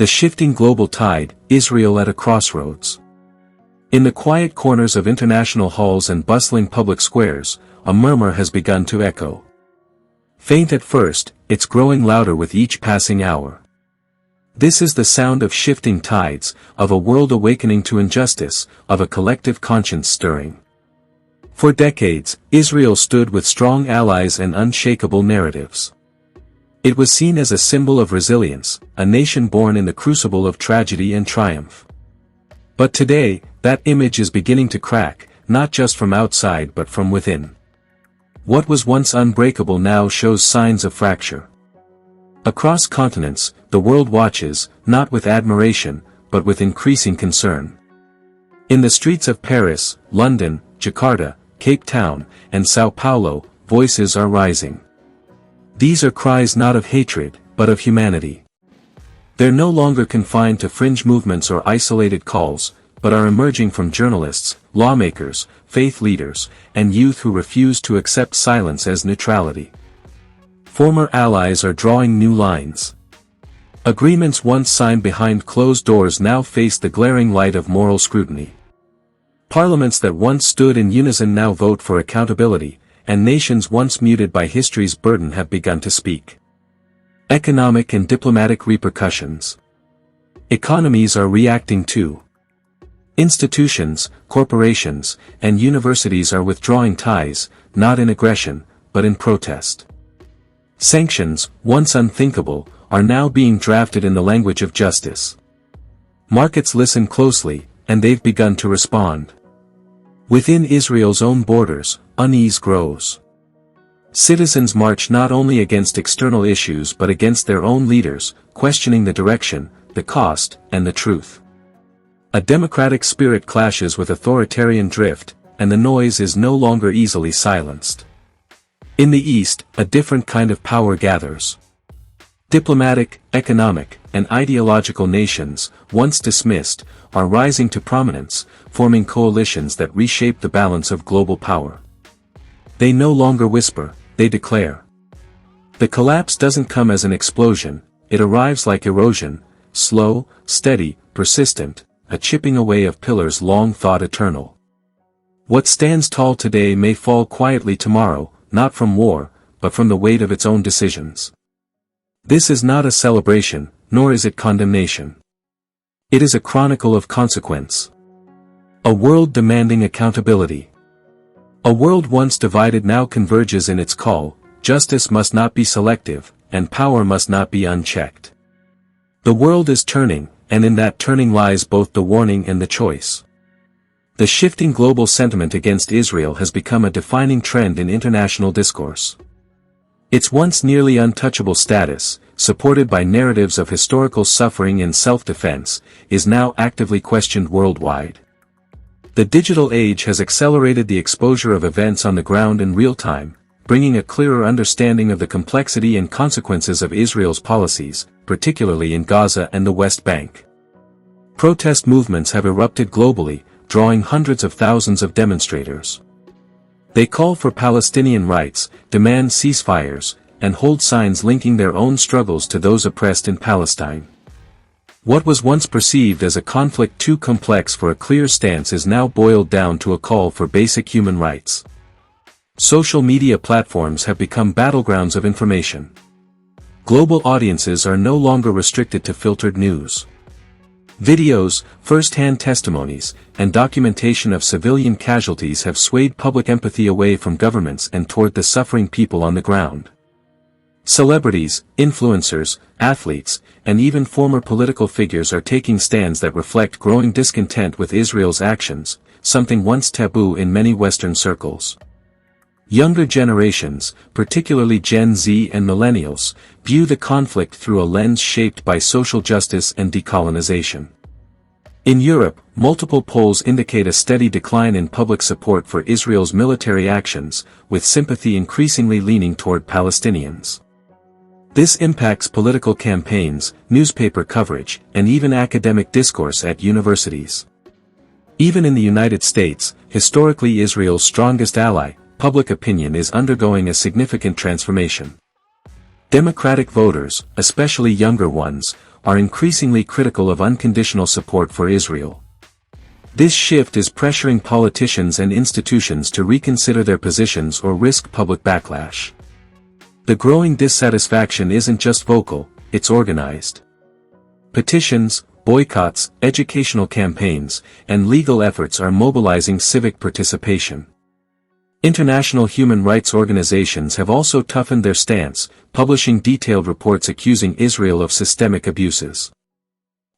The shifting global tide, Israel at a crossroads. In the quiet corners of international halls and bustling public squares, a murmur has begun to echo. Faint at first, it's growing louder with each passing hour. This is the sound of shifting tides, of a world awakening to injustice, of a collective conscience stirring. For decades, Israel stood with strong allies and unshakable narratives. It was seen as a symbol of resilience, a nation born in the crucible of tragedy and triumph. But today, that image is beginning to crack, not just from outside but from within. What was once unbreakable now shows signs of fracture. Across continents, the world watches, not with admiration, but with increasing concern. In the streets of Paris, London, Jakarta, Cape Town, and Sao Paulo, voices are rising. These are cries not of hatred, but of humanity. They're no longer confined to fringe movements or isolated calls, but are emerging from journalists, lawmakers, faith leaders, and youth who refuse to accept silence as neutrality. Former allies are drawing new lines. Agreements once signed behind closed doors now face the glaring light of moral scrutiny. Parliaments that once stood in unison now vote for accountability, and nations once muted by history's burden have begun to speak. Economic and diplomatic repercussions. Economies are reacting too. Institutions, corporations, and universities are withdrawing ties, not in aggression, but in protest. Sanctions, once unthinkable, are now being drafted in the language of justice. Markets listen closely, and they've begun to respond. Within Israel's own borders, unease grows. Citizens march not only against external issues but against their own leaders, questioning the direction, the cost, and the truth. A democratic spirit clashes with authoritarian drift, and the noise is no longer easily silenced. In the East, a different kind of power gathers. Diplomatic, economic, and ideological nations, once dismissed, are rising to prominence, forming coalitions that reshape the balance of global power. They no longer whisper, they declare. The collapse doesn't come as an explosion, it arrives like erosion, slow, steady, persistent, a chipping away of pillars long thought eternal. What stands tall today may fall quietly tomorrow, not from war, but from the weight of its own decisions. This is not a celebration, nor is it condemnation. It is a chronicle of consequence. A world demanding accountability. A world once divided now converges in its call, justice must not be selective, and power must not be unchecked. The world is turning, and in that turning lies both the warning and the choice. The shifting global sentiment against Israel has become a defining trend in international discourse. Its once nearly untouchable status, supported by narratives of historical suffering and self-defense, is now actively questioned worldwide. The digital age has accelerated the exposure of events on the ground in real time, bringing a clearer understanding of the complexity and consequences of Israel's policies, particularly in Gaza and the West Bank. Protest movements have erupted globally, drawing hundreds of thousands of demonstrators. They call for Palestinian rights, demand ceasefires, and hold signs linking their own struggles to those oppressed in Palestine. What was once perceived as a conflict too complex for a clear stance is now boiled down to a call for basic human rights. Social media platforms have become battlegrounds of information. Global audiences are no longer restricted to filtered news. Videos, first-hand testimonies, and documentation of civilian casualties have swayed public empathy away from governments and toward the suffering people on the ground. Celebrities, influencers, athletes, and even former political figures are taking stands that reflect growing discontent with Israel's actions, something once taboo in many Western circles. Younger generations, particularly Gen Z and millennials, view the conflict through a lens shaped by social justice and decolonization. In Europe, multiple polls indicate a steady decline in public support for Israel's military actions, with sympathy increasingly leaning toward Palestinians. This impacts political campaigns, newspaper coverage, and even academic discourse at universities. Even in the United States, historically Israel's strongest ally, public opinion is undergoing a significant transformation. Democratic voters, especially younger ones, are increasingly critical of unconditional support for Israel. This shift is pressuring politicians and institutions to reconsider their positions or risk public backlash. The growing dissatisfaction isn't just vocal, it's organized. Petitions, boycotts, educational campaigns, and legal efforts are mobilizing civic participation. International human rights organizations have also toughened their stance, publishing detailed reports accusing Israel of systemic abuses.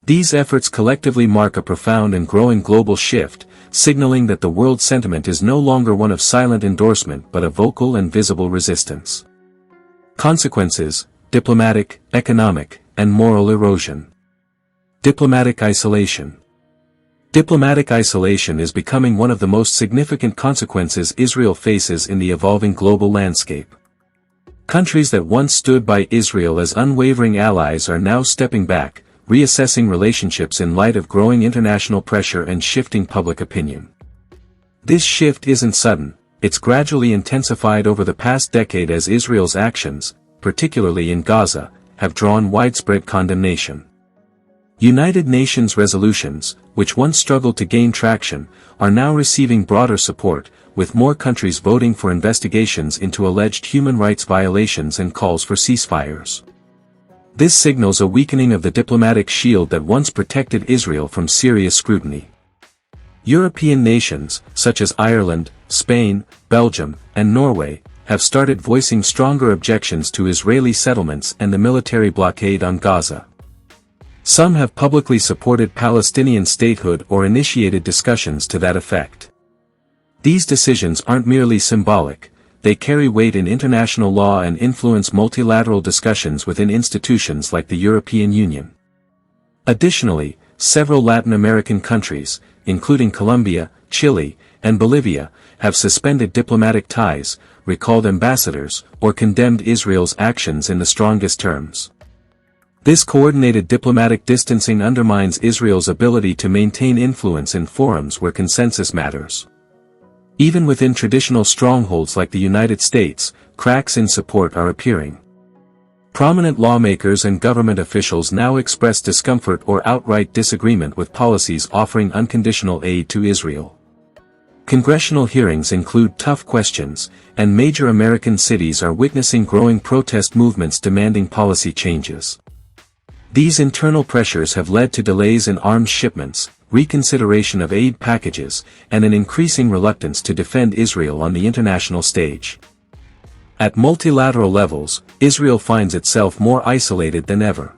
These efforts collectively mark a profound and growing global shift, signaling that the world sentiment is no longer one of silent endorsement but a vocal and visible resistance. Consequences: diplomatic, economic, and moral erosion. Diplomatic isolation. Diplomatic isolation is becoming one of the most significant consequences Israel faces in the evolving global landscape. Countries that once stood by Israel as unwavering allies are now stepping back, reassessing relationships in light of growing international pressure and shifting public opinion. This shift isn't sudden, it's gradually intensified over the past decade as Israel's actions, particularly in Gaza, have drawn widespread condemnation. United Nations resolutions, which once struggled to gain traction, are now receiving broader support, with more countries voting for investigations into alleged human rights violations and calls for ceasefires. This signals a weakening of the diplomatic shield that once protected Israel from serious scrutiny. European nations, such as Ireland, Spain, Belgium, and Norway, have started voicing stronger objections to Israeli settlements and the military blockade on Gaza. Some have publicly supported Palestinian statehood or initiated discussions to that effect. These decisions aren't merely symbolic, they carry weight in international law and influence multilateral discussions within institutions like the European Union. Additionally, several Latin American countries, including Colombia, Chile, and Bolivia, have suspended diplomatic ties, recalled ambassadors, or condemned Israel's actions in the strongest terms. This coordinated diplomatic distancing undermines Israel's ability to maintain influence in forums where consensus matters. Even within traditional strongholds like the United States, cracks in support are appearing. Prominent lawmakers and government officials now express discomfort or outright disagreement with policies offering unconditional aid to Israel. Congressional hearings include tough questions, and major American cities are witnessing growing protest movements demanding policy changes. These internal pressures have led to delays in arms shipments, reconsideration of aid packages, and an increasing reluctance to defend Israel on the international stage. At multilateral levels, Israel finds itself more isolated than ever.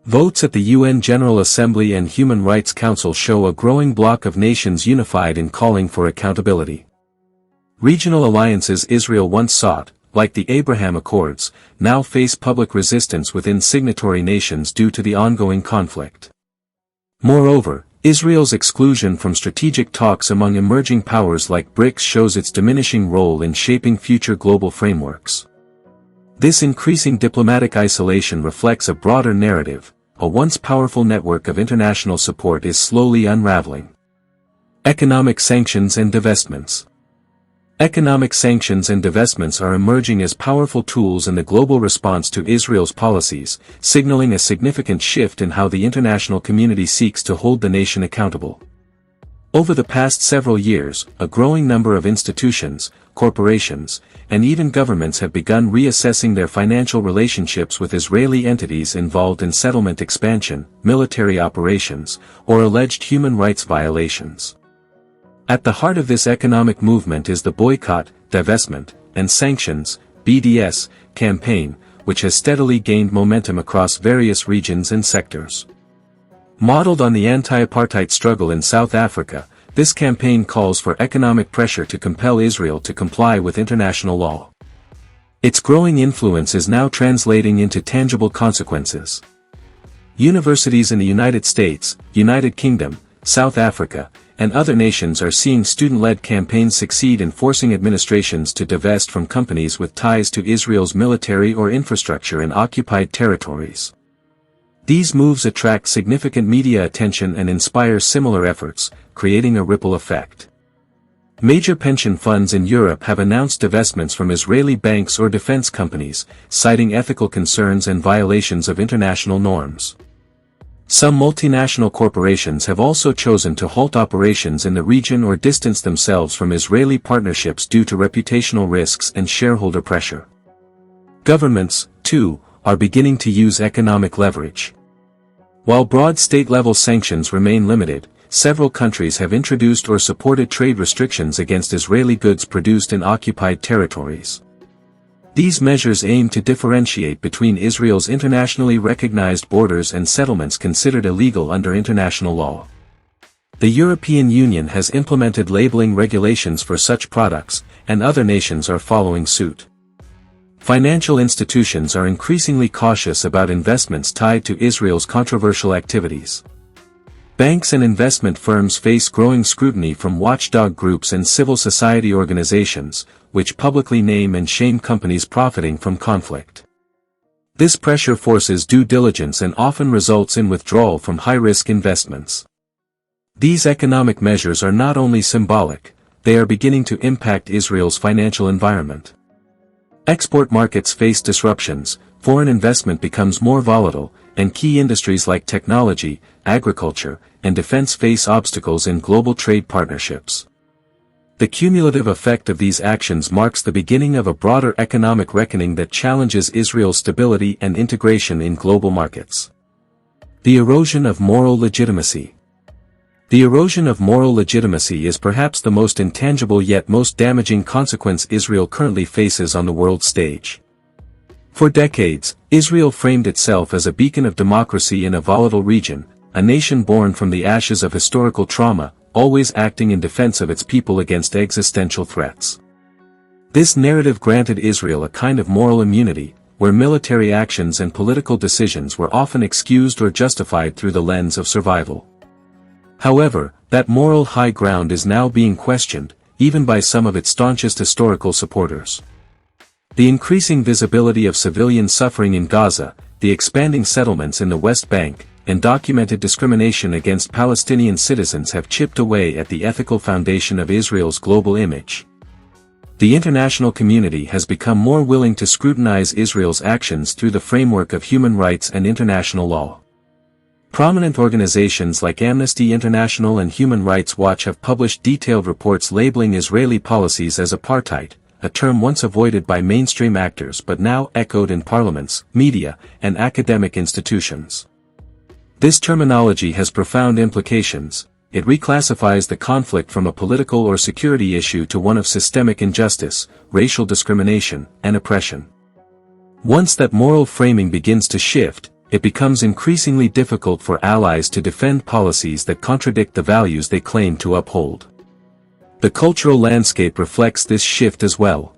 Votes at the UN General Assembly and Human Rights Council show a growing bloc of nations unified in calling for accountability. Regional alliances Israel once sought, like the Abraham Accords, now face public resistance within signatory nations due to the ongoing conflict. Moreover, Israel's exclusion from strategic talks among emerging powers like BRICS shows its diminishing role in shaping future global frameworks. This increasing diplomatic isolation reflects a broader narrative: a once powerful network of international support is slowly unraveling. Economic sanctions and divestments. Economic sanctions and divestments are emerging as powerful tools in the global response to Israel's policies, signaling a significant shift in how the international community seeks to hold the nation accountable. Over the past several years, a growing number of institutions, corporations, and even governments have begun reassessing their financial relationships with Israeli entities involved in settlement expansion, military operations, or alleged human rights violations. At the heart of this economic movement is the boycott, divestment, and sanctions (BDS) campaign, which has steadily gained momentum across various regions and sectors. Modeled on the anti-apartheid struggle in South Africa, this campaign calls for economic pressure to compel Israel to comply with international law. Its growing influence is now translating into tangible consequences. Universities in the United States, United Kingdom, South Africa, and other nations are seeing student-led campaigns succeed in forcing administrations to divest from companies with ties to Israel's military or infrastructure in occupied territories. These moves attract significant media attention and inspire similar efforts, creating a ripple effect. Major pension funds in Europe have announced divestments from Israeli banks or defense companies, citing ethical concerns and violations of international norms. Some multinational corporations have also chosen to halt operations in the region or distance themselves from Israeli partnerships due to reputational risks and shareholder pressure. Governments, too, are beginning to use economic leverage. While broad state-level sanctions remain limited, several countries have introduced or supported trade restrictions against Israeli goods produced in occupied territories. These measures aim to differentiate between Israel's internationally recognized borders and settlements considered illegal under international law. The European Union has implemented labeling regulations for such products, and other nations are following suit. Financial institutions are increasingly cautious about investments tied to Israel's controversial activities. Banks and investment firms face growing scrutiny from watchdog groups and civil society organizations, which publicly name and shame companies profiting from conflict. This pressure forces due diligence and often results in withdrawal from high-risk investments. These economic measures are not only symbolic, they are beginning to impact Israel's financial environment. Export markets face disruptions, foreign investment becomes more volatile, and key industries like technology, agriculture, and defense face obstacles in global trade partnerships. The cumulative effect of these actions marks the beginning of a broader economic reckoning that challenges Israel's stability and integration in global markets. The erosion of moral legitimacy. The erosion of moral legitimacy is perhaps the most intangible yet most damaging consequence Israel currently faces on the world stage. For decades, Israel framed itself as a beacon of democracy in a volatile region, a nation born from the ashes of historical trauma, always acting in defense of its people against existential threats. This narrative granted Israel a kind of moral immunity, where military actions and political decisions were often excused or justified through the lens of survival. However, that moral high ground is now being questioned, even by some of its staunchest historical supporters. The increasing visibility of civilian suffering in Gaza, the expanding settlements in the West Bank, and documented discrimination against Palestinian citizens have chipped away at the ethical foundation of Israel's global image. The international community has become more willing to scrutinize Israel's actions through the framework of human rights and international law. Prominent organizations like Amnesty International and Human Rights Watch have published detailed reports labeling Israeli policies as apartheid, a term once avoided by mainstream actors but now echoed in parliaments, media, and academic institutions. This terminology has profound implications. It reclassifies the conflict from a political or security issue to one of systemic injustice, racial discrimination, and oppression. Once that moral framing begins to shift, it becomes increasingly difficult for allies to defend policies that contradict the values they claim to uphold. The cultural landscape reflects this shift as well.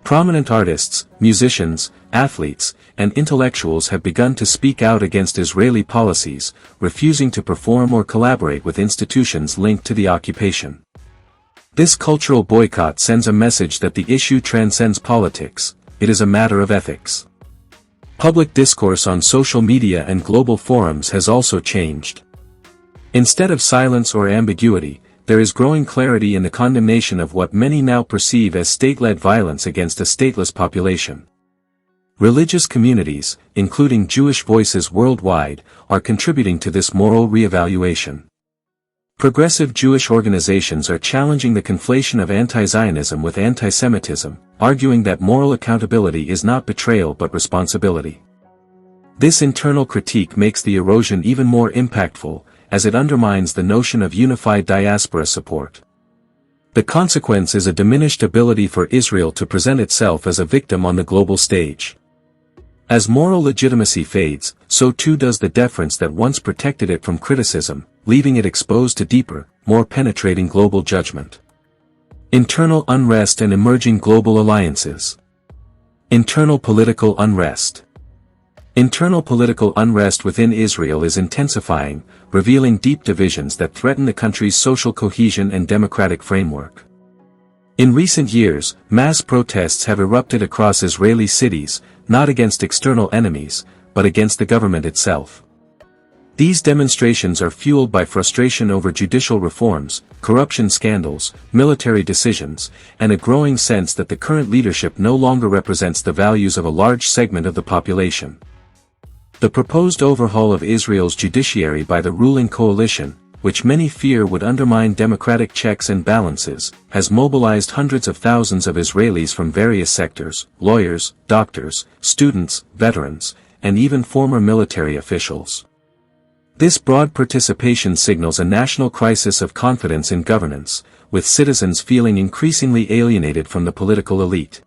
Prominent artists, musicians, athletes, and intellectuals have begun to speak out against Israeli policies, refusing to perform or collaborate with institutions linked to the occupation. This cultural boycott sends a message that the issue transcends politics, it is a matter of ethics. Public discourse on social media and global forums has also changed. Instead of silence or ambiguity, there is growing clarity in the condemnation of what many now perceive as state-led violence against a stateless population. Religious communities, including Jewish voices worldwide, are contributing to this moral reevaluation. Progressive Jewish organizations are challenging the conflation of anti-Zionism with anti-Semitism, arguing that moral accountability is not betrayal but responsibility. This internal critique makes the erosion even more impactful, as it undermines the notion of unified diaspora support. The consequence is a diminished ability for Israel to present itself as a victim on the global stage. As moral legitimacy fades, so too does the deference that once protected it from criticism, leaving it exposed to deeper, more penetrating global judgment. Internal unrest and emerging global alliances. Internal political unrest. Internal political unrest within Israel is intensifying, revealing deep divisions that threaten the country's social cohesion and democratic framework. In recent years, mass protests have erupted across Israeli cities, not against external enemies, but against the government itself. These demonstrations are fueled by frustration over judicial reforms, corruption scandals, military decisions, and a growing sense that the current leadership no longer represents the values of a large segment of the population. The proposed overhaul of Israel's judiciary by the ruling coalition, which many fear would undermine democratic checks and balances, has mobilized hundreds of thousands of Israelis from various sectors: lawyers, doctors, students, veterans, and even former military officials. This broad participation signals a national crisis of confidence in governance, with citizens feeling increasingly alienated from the political elite.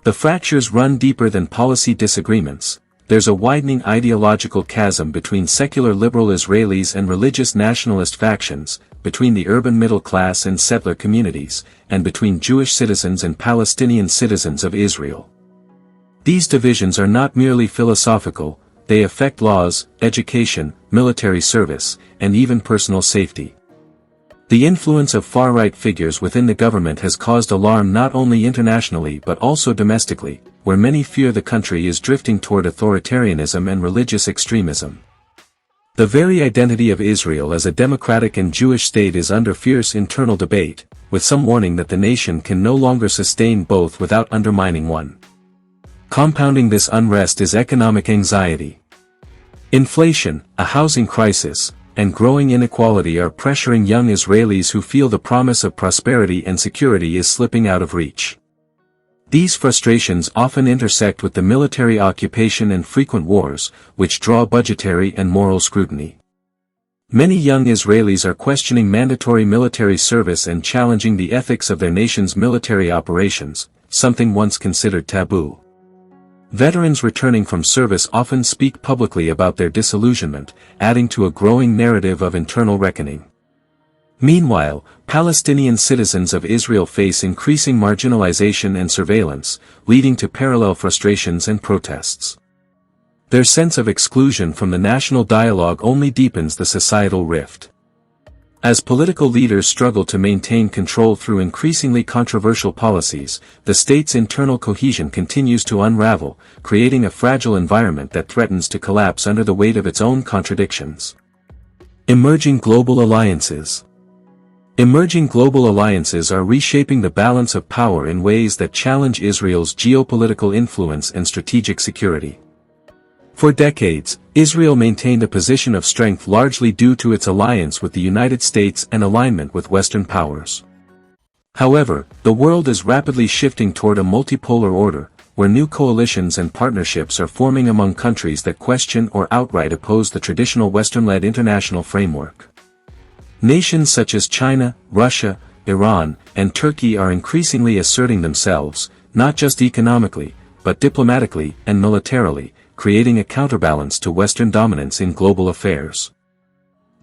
The fractures run deeper than policy disagreements. There's a widening ideological chasm between secular liberal Israelis and religious nationalist factions, between the urban middle class and settler communities, and between Jewish citizens and Palestinian citizens of Israel. These divisions are not merely philosophical, they affect laws, education, military service, and even personal safety. The influence of far-right figures within the government has caused alarm not only internationally but also domestically, where many fear the country is drifting toward authoritarianism and religious extremism. The very identity of Israel as a democratic and Jewish state is under fierce internal debate, with some warning that the nation can no longer sustain both without undermining one. Compounding this unrest is economic anxiety. Inflation, a housing crisis, and growing inequality are pressuring young Israelis who feel the promise of prosperity and security is slipping out of reach. These frustrations often intersect with the military occupation and frequent wars, which draw budgetary and moral scrutiny. Many young Israelis are questioning mandatory military service and challenging the ethics of their nation's military operations, something once considered taboo. Veterans returning from service often speak publicly about their disillusionment, adding to a growing narrative of internal reckoning. Meanwhile, Palestinian citizens of Israel face increasing marginalization and surveillance, leading to parallel frustrations and protests. Their sense of exclusion from the national dialogue only deepens the societal rift. As political leaders struggle to maintain control through increasingly controversial policies, the state's internal cohesion continues to unravel, creating a fragile environment that threatens to collapse under the weight of its own contradictions. Emerging global alliances. Emerging global alliances are reshaping the balance of power in ways that challenge Israel's geopolitical influence and strategic security. For decades, Israel maintained a position of strength largely due to its alliance with the United States and alignment with Western powers. However, the world is rapidly shifting toward a multipolar order, where new coalitions and partnerships are forming among countries that question or outright oppose the traditional Western-led international framework. Nations such as China, Russia, Iran, and Turkey are increasingly asserting themselves, not just economically, but diplomatically and militarily, creating a counterbalance to Western dominance in global affairs.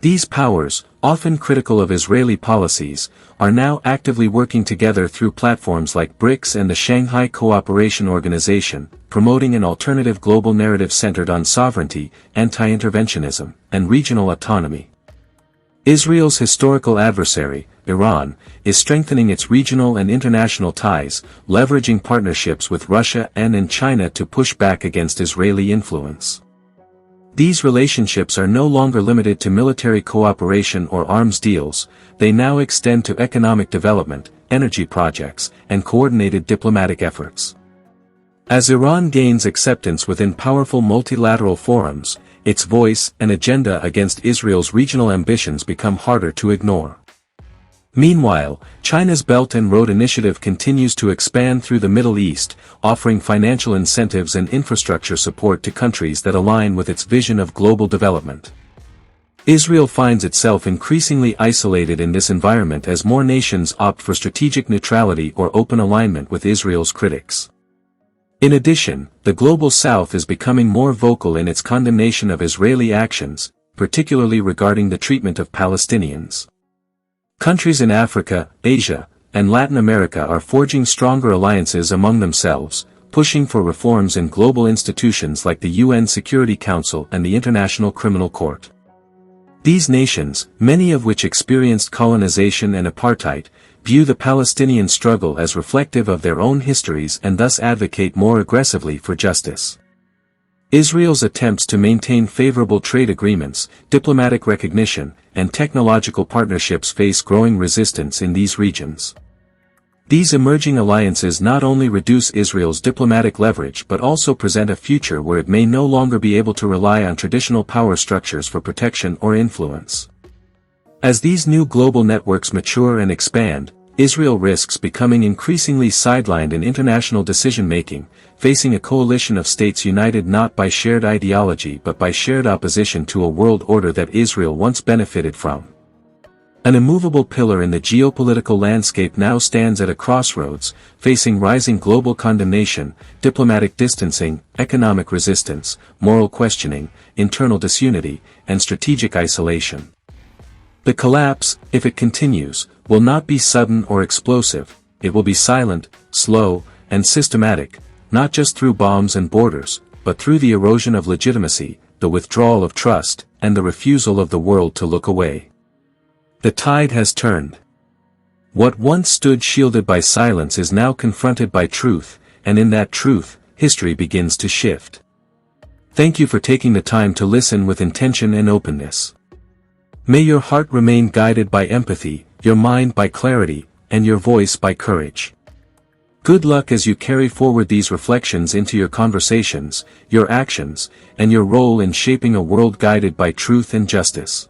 These powers, often critical of Israeli policies, are now actively working together through platforms like BRICS and the Shanghai Cooperation Organization, promoting an alternative global narrative centered on sovereignty, anti-interventionism, and regional autonomy. Israel's historical adversary, Iran, is strengthening its regional and international ties, leveraging partnerships with Russia and in China to push back against Israeli influence. These relationships are no longer limited to military cooperation or arms deals, they now extend to economic development, energy projects, and coordinated diplomatic efforts. As Iran gains acceptance within powerful multilateral forums, its voice and agenda against Israel's regional ambitions become harder to ignore. Meanwhile, China's Belt and Road Initiative continues to expand through the Middle East, offering financial incentives and infrastructure support to countries that align with its vision of global development. Israel finds itself increasingly isolated in this environment as more nations opt for strategic neutrality or open alignment with Israel's critics. In addition, the Global South is becoming more vocal in its condemnation of Israeli actions, particularly regarding the treatment of Palestinians. Countries in Africa, Asia, and Latin America are forging stronger alliances among themselves, pushing for reforms in global institutions like the UN Security Council and the International Criminal Court. These nations, many of which experienced colonization and apartheid, view the Palestinian struggle as reflective of their own histories and thus advocate more aggressively for justice. Israel's attempts to maintain favorable trade agreements, diplomatic recognition, and technological partnerships face growing resistance in these regions. These emerging alliances not only reduce Israel's diplomatic leverage but also present a future where it may no longer be able to rely on traditional power structures for protection or influence. As these new global networks mature and expand, Israel risks becoming increasingly sidelined in international decision-making, facing a coalition of states united not by shared ideology but by shared opposition to a world order that Israel once benefited from. An immovable pillar in the geopolitical landscape now stands at a crossroads, facing rising global condemnation, diplomatic distancing, economic resistance, moral questioning, internal disunity, and strategic isolation. The collapse, if it continues, will not be sudden or explosive, it will be silent, slow, and systematic, not just through bombs and borders, but through the erosion of legitimacy, the withdrawal of trust, and the refusal of the world to look away. The tide has turned. What once stood shielded by silence is now confronted by truth, and in that truth, history begins to shift. Thank you for taking the time to listen with intention and openness. May your heart remain guided by empathy, your mind by clarity, and your voice by courage. Good luck as you carry forward these reflections into your conversations, your actions, and your role in shaping a world guided by truth and justice.